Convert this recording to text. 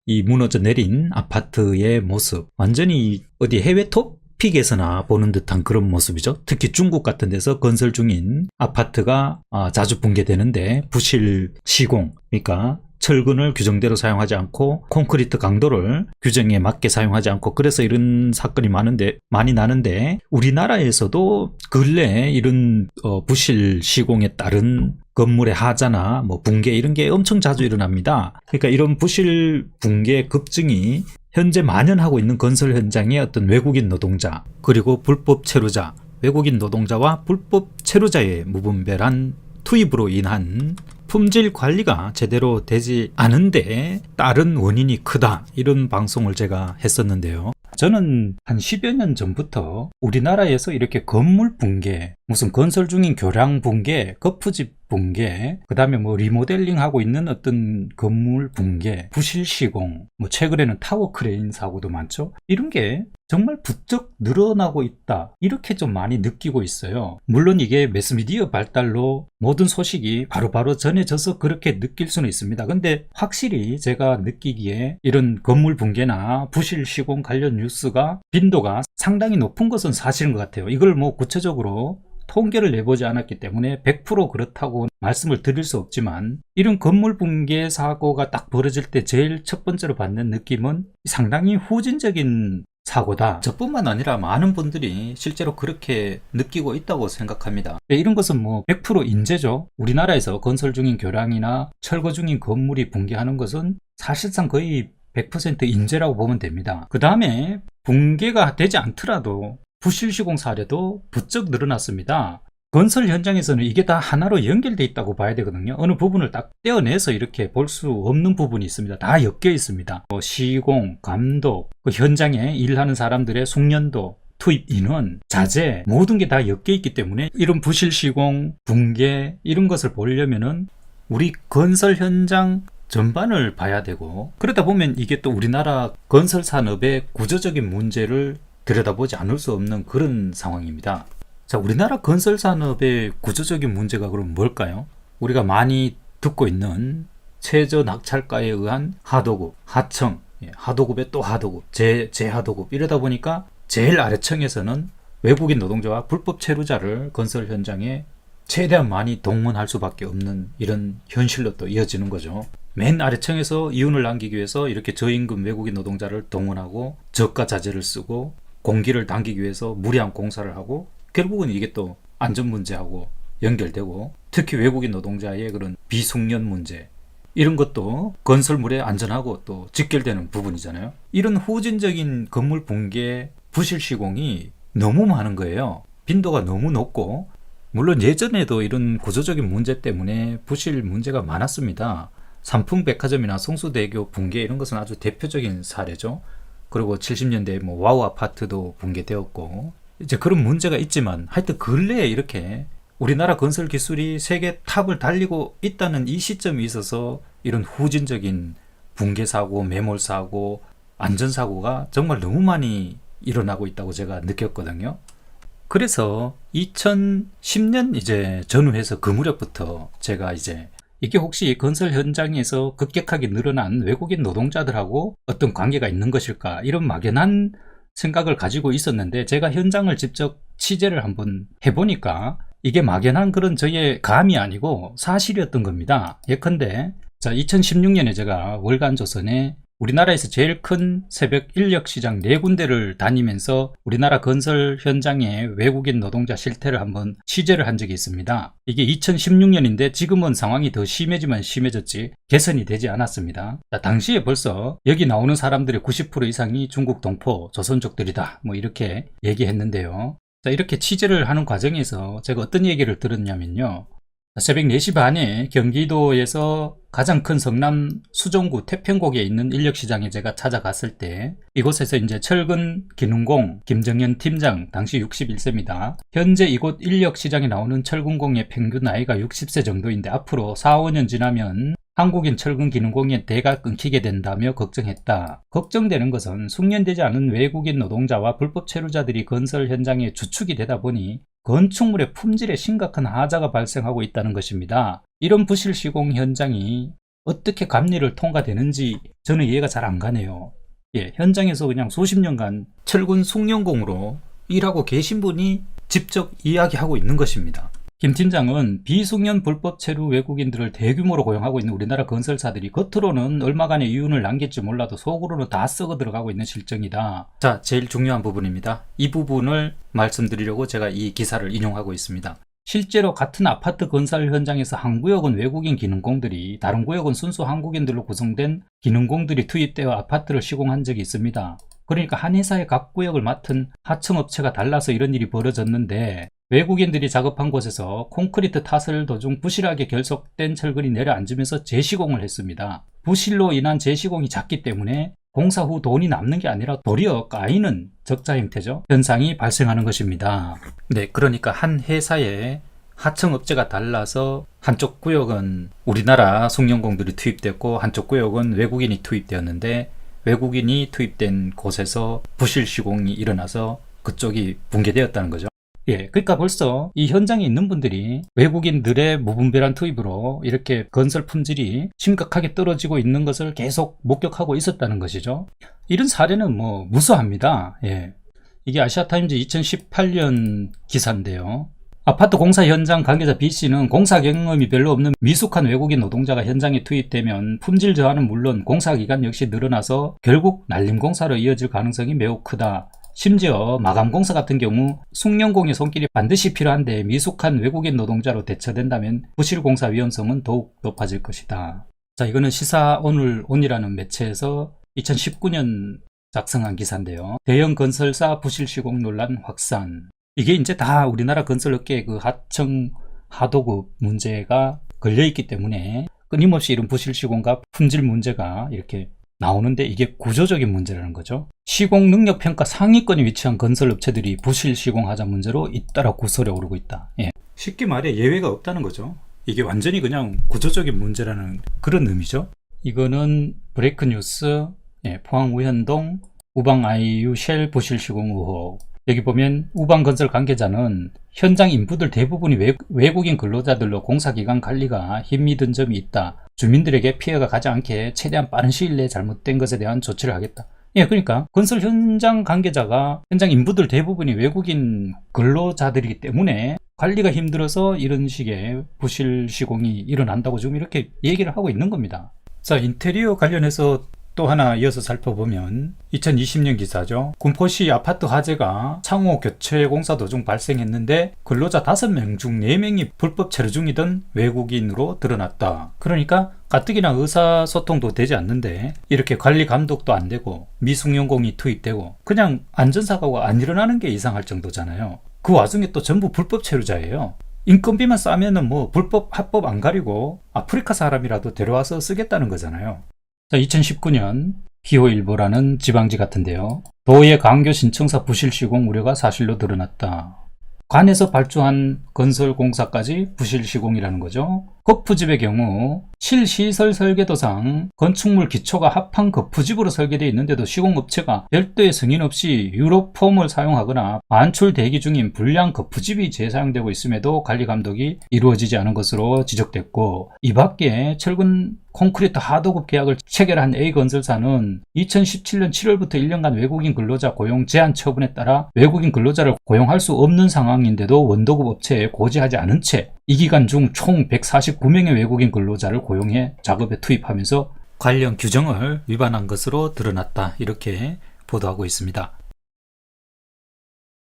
이 무너져 내린 아파트의 모습, 완전히 어디 해외 토픽에서나 보는 듯한 그런 모습이죠. 특히 중국 같은 데서 건설 중인 아파트가 자주 붕괴되는데 부실 시공, 그러니까 철근을 규정대로 사용하지 않고 콘크리트 강도를 규정에 맞게 사용하지 않고, 그래서 이런 사건이 많이 나는데, 우리나라에서도 근래에 이런 부실 시공에 따른 건물의 하자나 뭐 붕괴 이런 게 엄청 자주 일어납니다. 그러니까 이런 부실 붕괴 급증이 현재 만연하고 있는 건설 현장의 어떤 외국인 노동자, 그리고 불법 체류자, 외국인 노동자와 불법 체류자의 무분별한 투입으로 인한 품질 관리가 제대로 되지 않은데 따른 원인이 크다, 이런 방송을 제가 했었는데요. 저는 한 10여 년 전부터 우리나라에서 이렇게 건물 붕괴, 무슨 건설 중인 교량 붕괴, 거푸집 붕괴, 그 다음에 뭐 리모델링 하고 있는 어떤 건물 붕괴, 부실 시공, 뭐 최근에는 타워 크레인 사고도 많죠. 이런 게 정말 부쩍 늘어나고 있다, 이렇게 좀 많이 느끼고 있어요. 물론 이게 매스미디어 발달로 모든 소식이 바로바로 전해져서 그렇게 느낄 수는 있습니다. 근데 확실히 제가 느끼기에 이런 건물 붕괴나 부실 시공 관련 뉴스가 빈도가 상당히 높은 것은 사실인 것 같아요. 이걸 뭐 구체적으로 통계를 내보지 않았기 때문에 100% 그렇다고 말씀을 드릴 수 없지만, 이런 건물 붕괴 사고가 딱 벌어질 때 제일 첫 번째로 받는 느낌은 상당히 후진적인 사고다. 저뿐만 아니라 많은 분들이 실제로 그렇게 느끼고 있다고 생각합니다. 이런 것은 뭐 100% 인재죠. 우리나라에서 건설 중인 교량이나 철거 중인 건물이 붕괴하는 것은 사실상 거의 100% 인재라고 보면 됩니다. 그 다음에 붕괴가 되지 않더라도 부실 시공 사례도 부쩍 늘어났습니다. 건설 현장에서는 이게 다 하나로 연결되어 있다고 봐야 되거든요. 어느 부분을 딱 떼어내서 이렇게 볼 수 없는 부분이 있습니다. 다 엮여 있습니다. 시공, 감독, 그 현장에 일하는 사람들의 숙련도, 투입 인원, 자재, 모든 게 다 엮여 있기 때문에 이런 부실 시공, 붕괴 이런 것을 보려면은 우리 건설 현장 전반을 봐야 되고, 그러다 보면 이게 또 우리나라 건설 산업의 구조적인 문제를 들여다보지 않을 수 없는 그런 상황입니다. 자, 우리나라 건설 산업의 구조적인 문제가 그럼 뭘까요? 우리가 많이 듣고 있는 최저 낙찰가에 의한 하도급, 하청, 하도급에 또 하도급, 재하도급, 이러다 보니까 제일 아래층에서는 외국인 노동자와 불법 체류자를 건설 현장에 최대한 많이 동원할 수밖에 없는 이런 현실로 또 이어지는 거죠. 맨 아래층에서 이윤을 남기기 위해서 이렇게 저임금 외국인 노동자를 동원하고 저가 자재를 쓰고 공기를 당기기 위해서 무리한 공사를 하고, 결국은 이게 또 안전 문제하고 연결되고, 특히 외국인 노동자의 그런 비숙련 문제, 이런 것도 건설물에 안전하고 또 직결되는 부분이잖아요. 이런 후진적인 건물 붕괴, 부실 시공이 너무 많은 거예요. 빈도가 너무 높고, 물론 예전에도 이런 구조적인 문제 때문에 부실 문제가 많았습니다. 삼풍백화점이나 성수대교 붕괴 이런 것은 아주 대표적인 사례죠. 그리고 70년대에 뭐 와우 아파트도 붕괴되었고, 이제 그런 문제가 있지만, 하여튼 근래에 이렇게 우리나라 건설 기술이 세계 탑을 달리고 있다는 이 시점이 있어서 이런 후진적인 붕괴 사고, 매몰 사고, 안전 사고가 정말 너무 많이 일어나고 있다고 제가 느꼈거든요. 그래서 2010년 이제 전후해서 그 무렵부터 제가 이제 이게 혹시 건설 현장에서 급격하게 늘어난 외국인 노동자들하고 어떤 관계가 있는 것일까, 이런 막연한 생각을 가지고 있었는데, 제가 현장을 직접 취재를 한번 해보니까 이게 막연한 그런 저의 감이 아니고 사실이었던 겁니다. 예컨대 2016년에 제가 월간조선에 우리나라에서 제일 큰 새벽 인력 시장 4군데를 다니면서 우리나라 건설 현장의 외국인 노동자 실태를 한번 취재를 한 적이 있습니다. 이게 2016년인데 지금은 상황이 더 심해지면 심해졌지 개선이 되지 않았습니다. 당시에 벌써 여기 나오는 사람들의 90% 이상이 중국 동포 조선족들이다, 뭐 이렇게 얘기했는데요. 이렇게 취재를 하는 과정에서 제가 어떤 얘기를 들었냐면요, 새벽 4시 반에 경기도에서 가장 큰 성남 수정구 태평곡에 있는 인력시장에 제가 찾아갔을 때, 이곳에서 이제 철근 기능공 김정현 팀장, 당시 61세입니다. 현재 이곳 인력시장에 나오는 철근공의 평균 나이가 60세 정도인데 앞으로 4, 5년 지나면 한국인 철근 기능공의 대가 끊기게 된다며 걱정했다. 걱정되는 것은 숙련되지 않은 외국인 노동자와 불법 체류자들이 건설 현장에 주축이 되다 보니 건축물의 품질에 심각한 하자가 발생하고 있다는 것입니다. 이런 부실 시공 현장이 어떻게 감리를 통과되는지 저는 이해가 잘 안 가네요. 예, 현장에서 그냥 수십 년간 철근 숙련공으로 일하고 계신 분이 직접 이야기하고 있는 것입니다. 김 팀장은 비숙련 불법 체류 외국인들을 대규모로 고용하고 있는 우리나라 건설사들이 겉으로는 얼마간의 이윤을 남길지 몰라도 속으로는 다 썩어 들어가고 있는 실정이다. 자, 제일 중요한 부분입니다. 이 부분을 말씀드리려고 제가 이 기사를 인용하고 있습니다. 실제로 같은 아파트 건설 현장에서 한 구역은 외국인 기능공들이, 다른 구역은 순수 한국인들로 구성된 기능공들이 투입되어 아파트를 시공한 적이 있습니다. 그러니까 한 회사의 각 구역을 맡은 하청업체가 달라서 이런 일이 벌어졌는데, 외국인들이 작업한 곳에서 콘크리트 타설 도중 부실하게 결속된 철근이 내려앉으면서 재시공을 했습니다. 부실로 인한 재시공이 작기 때문에 공사 후 돈이 남는 게 아니라 도리어 까이는 적자 형태죠. 현상이 발생하는 것입니다. 네, 그러니까 한 회사에 하청업체가 달라서 한쪽 구역은 우리나라 숙련공들이 투입됐고 한쪽 구역은 외국인이 투입되었는데, 외국인이 투입된 곳에서 부실 시공이 일어나서 그쪽이 붕괴되었다는 거죠. 예, 그러니까 벌써 이 현장에 있는 분들이 외국인들의 무분별한 투입으로 이렇게 건설 품질이 심각하게 떨어지고 있는 것을 계속 목격하고 있었다는 것이죠. 이런 사례는 뭐 무수합니다. 예, 이게 아시아타임즈 2018년 기사인데요. 아파트 공사 현장 관계자 B씨는 공사 경험이 별로 없는 미숙한 외국인 노동자가 현장에 투입되면 품질 저하는 물론 공사 기간 역시 늘어나서 결국 날림 공사로 이어질 가능성이 매우 크다. 심지어 마감공사 같은 경우 숙련공의 손길이 반드시 필요한데 미숙한 외국인 노동자로 대처된다면 부실공사 위험성은 더욱 높아질 것이다. 자, 이거는 시사오늘온이라는 매체에서 2019년 작성한 기사인데요. 대형 건설사 부실시공 논란 확산. 이게 이제 다 우리나라 건설업계의 그 하청 하도급 문제가 걸려있기 때문에 끊임없이 이런 부실시공과 품질 문제가 이렇게 나오는데, 이게 구조적인 문제라는 거죠. 시공 능력 평가 상위권에 위치한 건설업체들이 부실 시공하자 문제로 잇따라 구설에 오르고 있다. 예. 쉽게 말해 예외가 없다는 거죠. 이게 완전히 그냥 구조적인 문제라는 그런 의미죠. 이거는 브레이크 뉴스, 예, 포항 우현동 우방 IU 쉘 부실 시공 의혹. 여기 보면 우방건설 관계자는 현장 인부들 대부분이 외국인 근로자들로 공사기간 관리가 힘미든 점이 있다. 주민들에게 피해가 가지 않게 최대한 빠른 시일 내에 잘못된 것에 대한 조치를 하겠다. 예, 그러니까 건설 현장 관계자가 현장 인부들 대부분이 외국인 근로자들이기 때문에 관리가 힘들어서 이런 식의 부실 시공이 일어난다고 지금 이렇게 얘기를 하고 있는 겁니다. 자, 인테리어 관련해서 또 하나 이어서 살펴보면 2020년 기사죠. 군포시 아파트 화재가 창호 교체 공사 도중 발생했는데 근로자 5명 중 4명이 불법 체류 중이던 외국인으로 드러났다. 그러니까 가뜩이나 의사소통도 되지 않는데 이렇게 관리 감독도 안 되고 미숙련공이 투입되고 그냥 안전사고가 안 일어나는 게 이상할 정도잖아요. 그 와중에 또 전부 불법 체류자예요. 인건비만 싸면은 뭐 불법 합법 안 가리고 아프리카 사람이라도 데려와서 쓰겠다는 거잖아요. 자, 2019년 기호일보라는 지방지 같은데요. 도의 강교 신청사 부실 시공 우려가 사실로 드러났다. 관에서 발주한 건설공사까지 부실 시공이라는 거죠. 거푸집의 경우 실시설 설계도상 건축물 기초가 합판 거푸집으로 설계되어 있는데도 시공업체가 별도의 승인 없이 유로폼을 사용하거나 반출 대기 중인 불량 거푸집이 재사용되고 있음에도 관리 감독이 이루어지지 않은 것으로 지적됐고, 이 밖에 철근 콘크리트 하도급 계약을 체결한 A건설사는 2017년 7월부터 1년간 외국인 근로자 고용 제한 처분에 따라 외국인 근로자를 고용할 수 없는 상황인데도 원도급 업체에 고지하지 않은 채 이 기간 중 총 149명의 외국인 근로자를 고용해 작업에 투입하면서 관련 규정을 위반한 것으로 드러났다. 이렇게 보도하고 있습니다.